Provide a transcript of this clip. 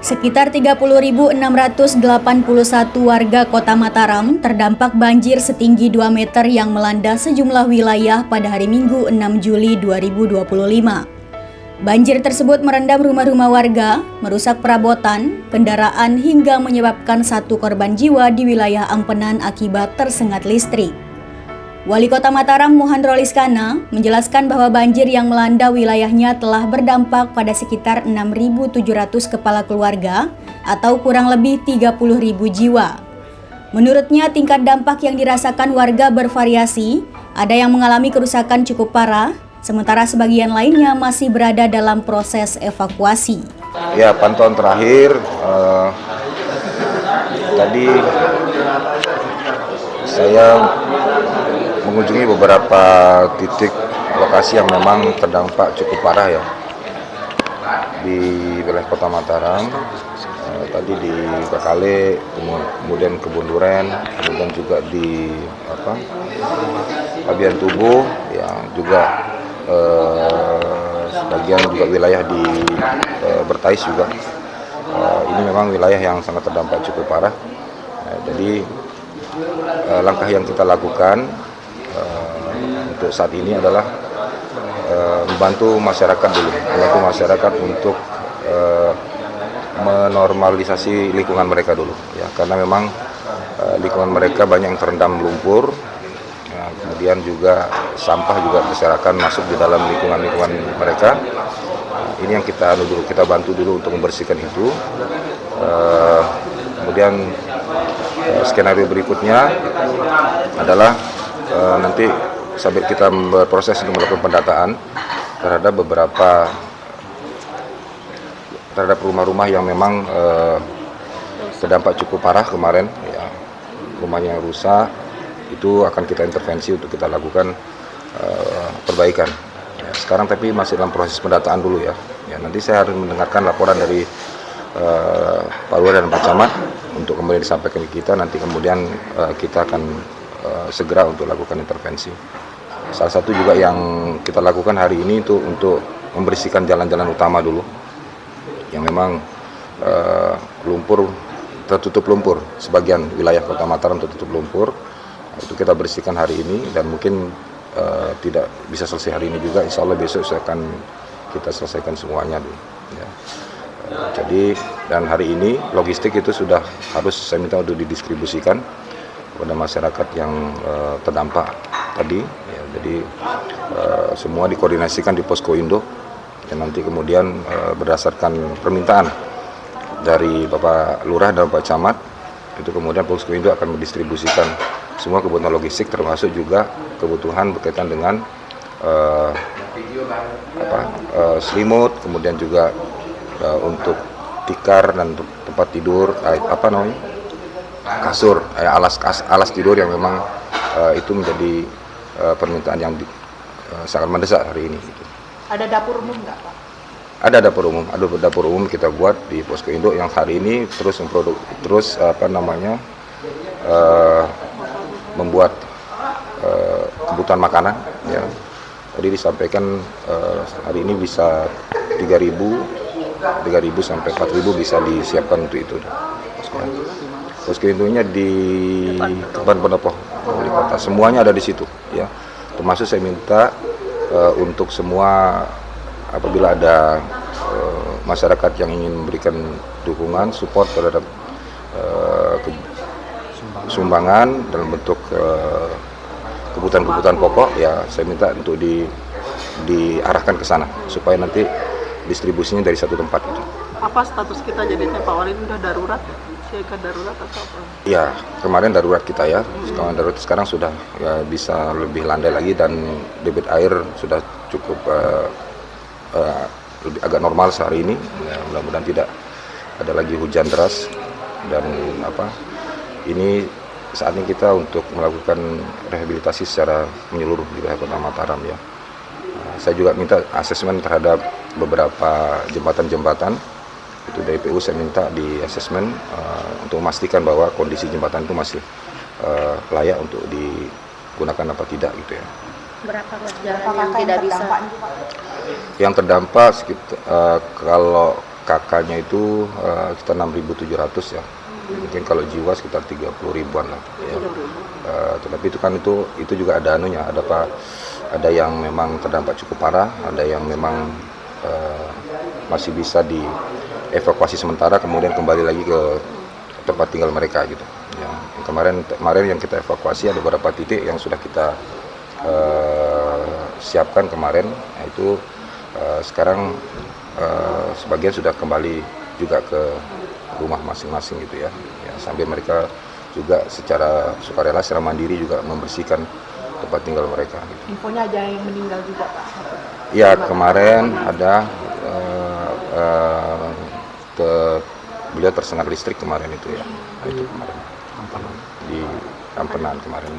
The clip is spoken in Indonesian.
Sekitar 30.681 warga Kota Mataram terdampak banjir setinggi 2 meter yang melanda sejumlah wilayah pada hari Minggu 6 Juli 2025. Banjir tersebut merendam rumah-rumah warga, merusak perabotan, kendaraan hingga menyebabkan 1 korban jiwa di wilayah Ampenan akibat tersengat listrik. Wali Kota Mataram Mohan Roliskana menjelaskan bahwa banjir yang melanda wilayahnya telah berdampak pada sekitar 6.700 kepala keluarga atau kurang lebih 30.000 jiwa. Menurutnya tingkat dampak yang dirasakan warga bervariasi, ada yang mengalami kerusakan cukup parah, sementara sebagian lainnya masih berada dalam proses evakuasi. Ya, pantauan terakhir tadi saya mengunjungi beberapa titik lokasi yang memang terdampak cukup parah ya di wilayah Kota Mataram. Tadi di Kakale, kemudian Kebun Duren, kemudian juga di Pabian Tubuh, yang juga sebagian juga wilayah di Bertais juga. Ini memang wilayah yang sangat terdampak cukup parah. Jadi langkah yang kita lakukan untuk saat ini adalah membantu masyarakat untuk menormalisasi lingkungan mereka dulu ya, karena memang lingkungan mereka banyak yang terendam lumpur ya, kemudian juga sampah juga berserakan masuk di dalam lingkungan mereka. Ini yang kita bantu dulu untuk membersihkan itu. Kemudian skenario berikutnya adalah nanti sambil kita berproses untuk melakukan pendataan terhadap rumah-rumah yang memang terdampak cukup parah kemarin ya, rumahnya yang rusak, itu akan kita intervensi untuk kita lakukan perbaikan ya. Sekarang tapi masih dalam proses pendataan dulu ya, nanti saya harus mendengarkan laporan dari Pak Lurah dan Pak Camat untuk kemudian disampaikan ke kita, nanti kemudian kita akan segera untuk lakukan intervensi. Salah satu juga yang kita lakukan hari ini itu untuk membersihkan jalan-jalan utama dulu yang memang tertutup lumpur, sebagian wilayah Kota Mataram tertutup lumpur. Itu kita bersihkan hari ini dan mungkin tidak bisa selesai hari ini juga, insya Allah besok akan kita selesaikan semuanya dulu ya. Jadi dan hari ini logistik itu sudah harus saya minta untuk didistribusikan kepada masyarakat yang terdampak tadi ya. Jadi semua dikoordinasikan di Posko Induk dan nanti kemudian berdasarkan permintaan dari Bapak Lurah dan Pak Camat, itu kemudian Posko Induk akan mendistribusikan semua kebutuhan logistik, termasuk juga kebutuhan berkaitan dengan selimut, kemudian juga untuk tikar dan untuk tempat tidur, kasur, alas tidur yang memang itu menjadi permintaan yang sangat mendesak hari ini. Ada dapur umum nggak, Pak? Ada dapur umum kita buat di Posko Induk yang hari ini membuat kebutuhan makanan ya. Tadi disampaikan hari ini bisa 3.000 sampai 4.000 bisa disiapkan untuk itu. Posko Induknya di Kebun Pendopo di kota, semuanya ada di situ ya. Termasuk saya minta untuk semua, apabila ada masyarakat yang ingin memberikan dukungan, support terhadap sumbangan dalam bentuk kebutuhan pokok ya, saya minta untuk diarahkan ke sana supaya nanti distribusinya dari satu tempat itu. Apa status kita jadinya Pak Wali, udah darurat? Siaga darurat atau apa? Iya, kemarin darurat kita ya. Sekarang sudah ya, bisa lebih landai lagi dan debit air sudah cukup lebih agak normal sehari ini. Ya, mudah-mudahan tidak ada lagi hujan deras dan ini saatnya kita untuk melakukan rehabilitasi secara menyeluruh di wilayah Kota Mataram ya. Saya juga minta asesmen terhadap beberapa jembatan-jembatan. Itu dari PU saya minta di asesmen untuk memastikan bahwa kondisi jembatan itu masih layak untuk digunakan apa tidak gitu ya. Berapa jalan yang tidak bisa? Yang terdampak sekitar, kalau kakaknya itu kita 6.700 ya. Mungkin kalau jiwa sekitar 30 ribuan lah. Ya. Tetapi itu kan itu juga ada anunya, ada yang memang terdampak cukup parah, ada yang memang masih bisa dievakuasi sementara, kemudian kembali lagi ke tempat tinggal mereka gitu. Ya. Kemarin yang kita evakuasi ada beberapa titik yang sudah kita siapkan kemarin, yaitu sekarang sebagian sudah kembali juga ke rumah masing-masing gitu ya. Sambil mereka juga secara sukarela, secara mandiri juga membersihkan tempat tinggal mereka. Gitu. Infonya ada yang meninggal juga Pak? Ya kemarin ada beliau tersengat listrik kemarin itu ya. Itu kemarin di Ampenan kemarin.